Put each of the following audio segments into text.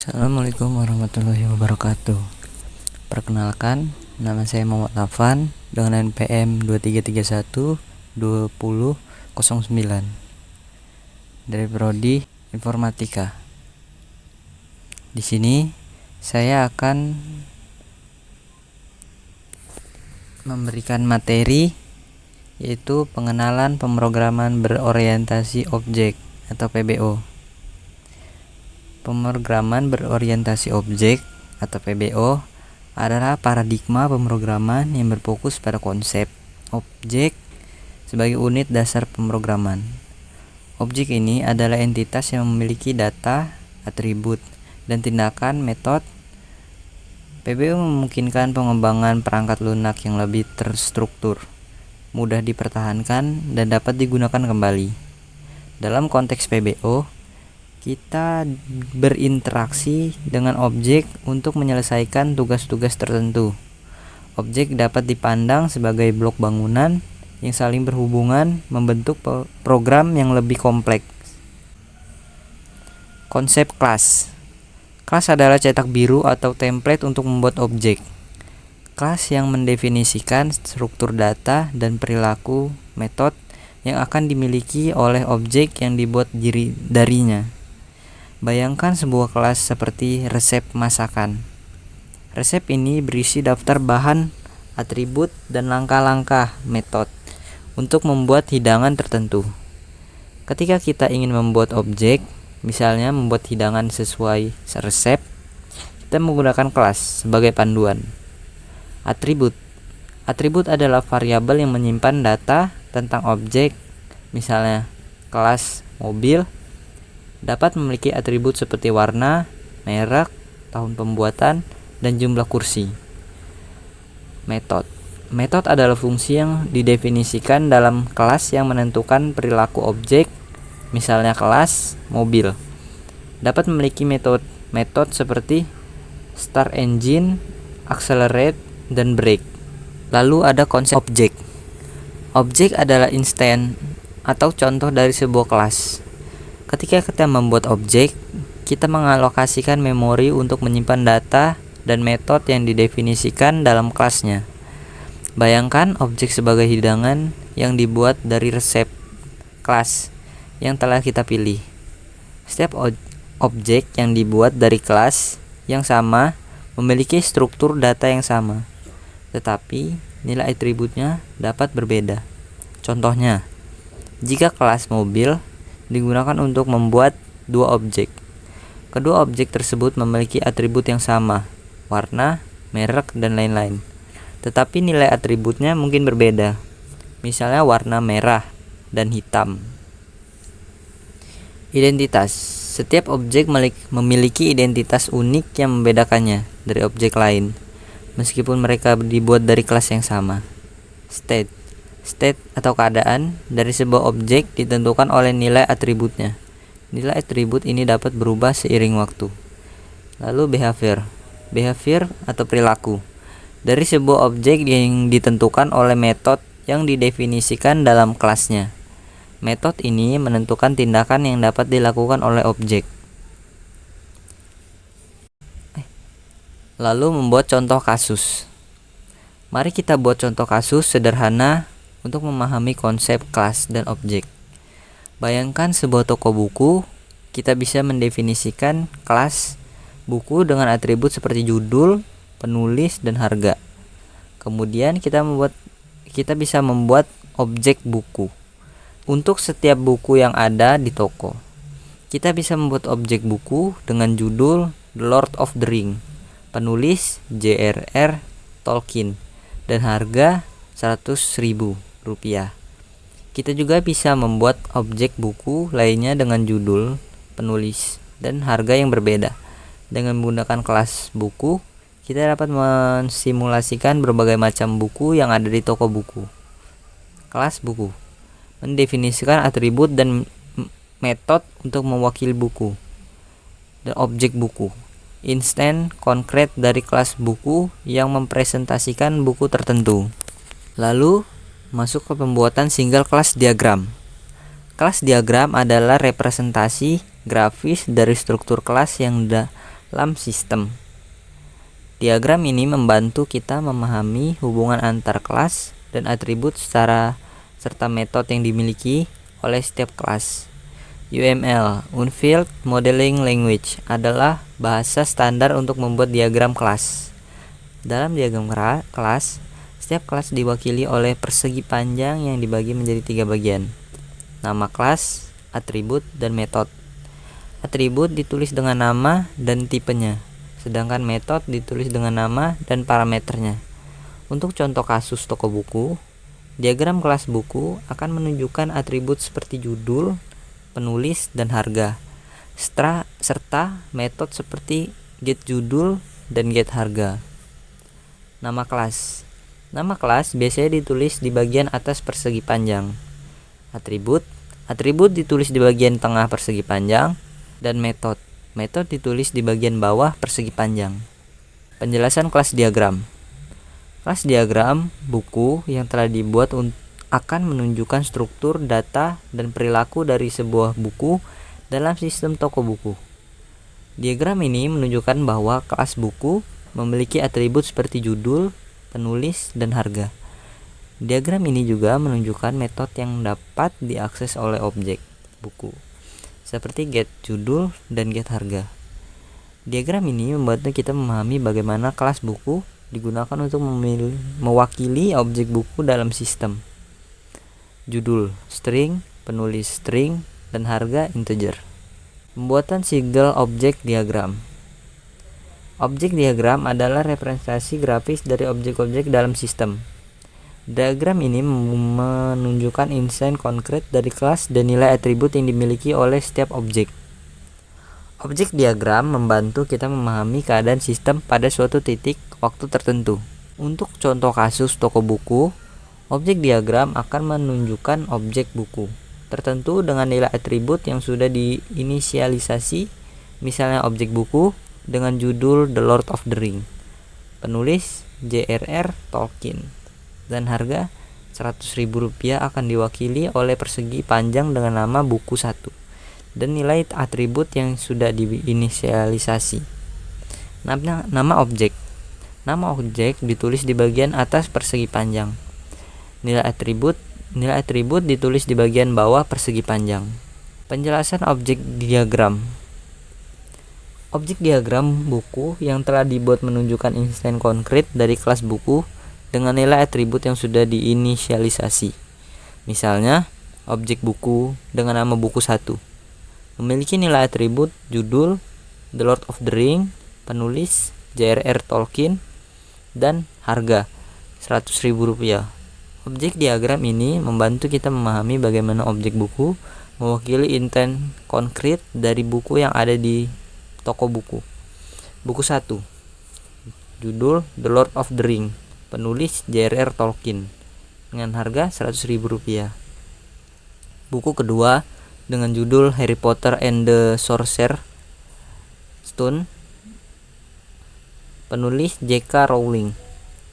Assalamualaikum warahmatullahi wabarakatuh. Perkenalkan, nama saya Muhammad Afan dengan NPM 2331 2009 dari Prodi Informatika. Di sini saya akan memberikan materi yaitu pengenalan pemrograman berorientasi objek atau PBO. Pemrograman berorientasi objek atau PBO adalah paradigma pemrograman yang berfokus pada konsep objek sebagai unit dasar pemrograman. Objek ini adalah entitas yang memiliki data, atribut, dan tindakan metode. PBO memungkinkan pengembangan perangkat lunak yang lebih terstruktur, mudah dipertahankan, dan dapat digunakan kembali. Dalam konteks PBO, kita berinteraksi dengan objek untuk menyelesaikan tugas-tugas tertentu. Objek dapat dipandang sebagai blok bangunan yang saling berhubungan membentuk program yang lebih kompleks. Konsep kelas. Kelas adalah cetak biru atau template untuk membuat objek. Kelas yang mendefinisikan struktur data dan perilaku metode yang akan dimiliki oleh objek yang dibuat darinya. Bayangkan sebuah kelas seperti resep masakan. Resep ini berisi daftar bahan, atribut, dan langkah-langkah metode untuk membuat hidangan tertentu. Ketika kita ingin membuat objek, misalnya membuat hidangan sesuai resep, kita menggunakan kelas sebagai panduan. Atribut. Atribut adalah variabel yang menyimpan data tentang objek, misalnya kelas mobil dapat memiliki atribut seperti warna, merek, tahun pembuatan, dan jumlah kursi. Metode. Metode adalah fungsi yang didefinisikan dalam kelas yang menentukan perilaku objek, misalnya kelas mobil. Dapat memiliki metode seperti start engine, accelerate, dan brake. Lalu ada konsep objek. Objek adalah instansi atau contoh dari sebuah kelas. Ketika kita membuat objek, kita mengalokasikan memori untuk menyimpan data dan metode yang didefinisikan dalam kelasnya. Bayangkan objek sebagai hidangan yang dibuat dari resep kelas yang telah kita pilih. Setiap objek yang dibuat dari kelas yang sama memiliki struktur data yang sama, tetapi nilai atributnya dapat berbeda. Contohnya, jika kelas mobil digunakan untuk membuat dua objek. Kedua objek tersebut memiliki atribut yang sama, warna, merek, dan lain-lain. Tetapi nilai atributnya mungkin berbeda. Misalnya warna merah dan hitam. Identitas. Setiap objek memiliki identitas unik yang membedakannya dari objek lain, meskipun mereka dibuat dari kelas yang sama. State. State atau keadaan dari sebuah objek ditentukan oleh nilai atributnya. Nilai atribut ini dapat berubah seiring waktu. Lalu behavior. Behavior atau perilaku dari sebuah objek yang ditentukan oleh metode yang didefinisikan dalam kelasnya. Metode ini menentukan tindakan yang dapat dilakukan oleh objek. Lalu membuat contoh kasus. Mari kita buat contoh kasus sederhana untuk memahami konsep kelas dan objek. Bayangkan sebuah toko buku, kita bisa mendefinisikan kelas buku dengan atribut seperti judul, penulis, dan harga. Kemudian kita bisa membuat objek buku untuk setiap buku yang ada di toko. Kita bisa membuat objek buku dengan judul The Lord of the Ring, penulis J.R.R. Tolkien, dan harga Rp100.000. Kita juga bisa membuat objek buku lainnya dengan judul, penulis, dan harga yang berbeda. Dengan menggunakan kelas buku, kita dapat mensimulasikan berbagai macam buku yang ada di toko buku. Kelas buku mendefinisikan atribut dan metode untuk mewakili buku. Dan objek buku, instan konkret dari kelas buku yang mempresentasikan buku tertentu. Lalu masuk ke pembuatan single class diagram. Kelas diagram adalah representasi grafis dari struktur kelas yang dalam sistem. Diagram ini membantu kita memahami hubungan antar kelas dan atribut serta metode yang dimiliki oleh setiap kelas. UML, Unfilled Modeling Language, adalah bahasa standar untuk membuat diagram kelas. Dalam diagram kelas, setiap kelas diwakili oleh persegi panjang yang dibagi menjadi 3 bagian: nama kelas, atribut, dan metode. Atribut ditulis dengan nama dan tipenya, sedangkan metode ditulis dengan nama dan parameternya. Untuk contoh kasus toko buku, diagram kelas buku akan menunjukkan atribut seperti judul, penulis, dan harga, serta metode seperti get judul dan get harga. Nama kelas. Nama kelas biasanya ditulis di bagian atas persegi panjang. Atribut ditulis di bagian tengah persegi panjang, dan metode ditulis di bagian bawah persegi panjang. Penjelasan kelas diagram. Kelas diagram buku yang telah dibuat akan menunjukkan struktur, data, dan perilaku dari sebuah buku dalam sistem toko buku. Diagram ini menunjukkan bahwa kelas buku memiliki atribut seperti judul, penulis, dan harga. Diagram ini juga menunjukkan metode yang dapat diakses oleh objek buku, seperti get judul dan get harga. Diagram ini membantu kita memahami bagaimana kelas buku digunakan untuk mewakili objek buku dalam sistem. Judul string, penulis string, dan harga integer. Pembuatan single object diagram. Objek diagram adalah representasi grafis dari objek-objek dalam sistem. Diagram ini menunjukkan instansi konkret dari kelas dan nilai atribut yang dimiliki oleh setiap objek. Objek diagram membantu kita memahami keadaan sistem pada suatu titik waktu tertentu. Untuk contoh kasus toko buku, objek diagram akan menunjukkan objek buku tertentu dengan nilai atribut yang sudah diinisialisasi, misalnya objek buku dengan judul The Lord of the Ring, penulis J.R.R. Tolkien, dan harga Rp100.000 akan diwakili oleh persegi panjang dengan nama buku 1 dan nilai atribut yang sudah diinisialisasi. Nama objek ditulis di bagian atas persegi panjang. Nilai atribut ditulis di bagian bawah persegi panjang. Penjelasan objek diagram. Objek diagram buku yang telah dibuat menunjukkan instansi konkret dari kelas buku dengan nilai atribut yang sudah diinisialisasi. Misalnya, objek buku dengan nama buku 1 memiliki nilai atribut judul The Lord of the Ring, penulis J.R.R. Tolkien, dan harga Rp100.000. Objek diagram ini membantu kita memahami bagaimana objek buku mewakili intent konkret dari buku yang ada di toko buku. Buku 1, judul The Lord of the Ring, penulis J.R.R. Tolkien, dengan harga Rp100.000. Buku kedua dengan judul Harry Potter and the Sorcerer's Stone, penulis J.K. Rowling,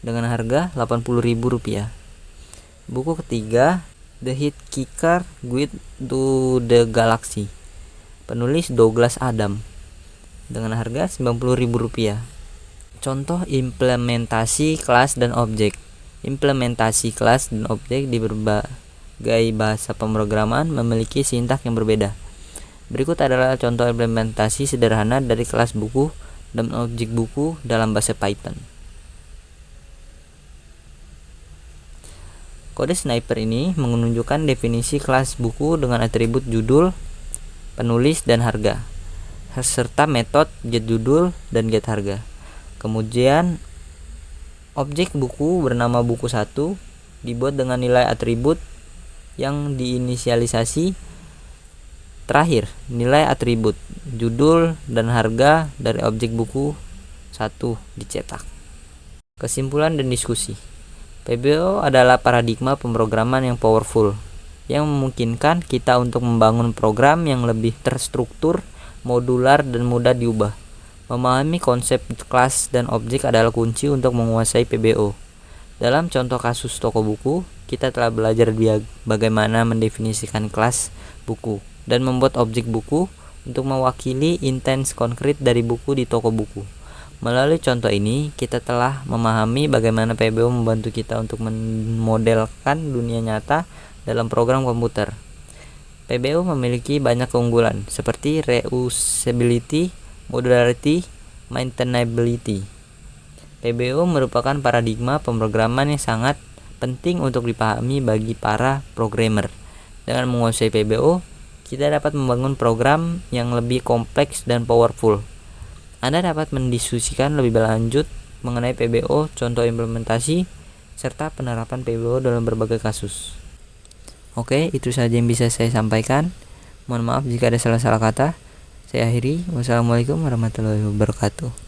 dengan harga Rp80.000. Buku ketiga The Hitchhiker's Guide to the Galaxy, penulis Douglas Adams, dengan harga Rp90.000. Contoh implementasi kelas dan objek. Implementasi kelas dan objek di berbagai bahasa pemrograman memiliki sintaks yang berbeda. Berikut adalah contoh implementasi sederhana dari kelas buku dan objek buku dalam bahasa Python. Kode sniper ini menunjukkan definisi kelas buku dengan atribut judul, penulis, dan harga, serta metode get judul dan get harga. Kemudian objek buku bernama buku 1 dibuat dengan nilai atribut yang diinisialisasi. Terakhir, nilai atribut judul dan harga dari objek buku 1 dicetak. Kesimpulan dan diskusi. PBO adalah paradigma pemrograman yang powerful yang memungkinkan kita untuk membangun program yang lebih terstruktur, modular, dan mudah diubah. Memahami konsep kelas dan objek adalah kunci untuk menguasai PBO. Dalam contoh kasus toko buku, kita telah belajar bagaimana mendefinisikan kelas buku dan membuat objek buku untuk mewakili intens konkret dari buku di toko buku. Melalui contoh ini, kita telah memahami bagaimana PBO membantu kita untuk memodelkan dunia nyata dalam program komputer. PBO memiliki banyak keunggulan seperti reusability, modularity, maintainability. PBO merupakan paradigma pemrograman yang sangat penting untuk dipahami bagi para programmer. Dengan menguasai PBO, kita dapat membangun program yang lebih kompleks dan powerful. Anda dapat mendiskusikan lebih lanjut mengenai PBO, contoh implementasi, serta penerapan PBO dalam berbagai kasus. Oke, itu saja yang bisa saya sampaikan. Mohon maaf jika ada salah-salah kata. Saya akhiri. Wassalamualaikum warahmatullahi wabarakatuh.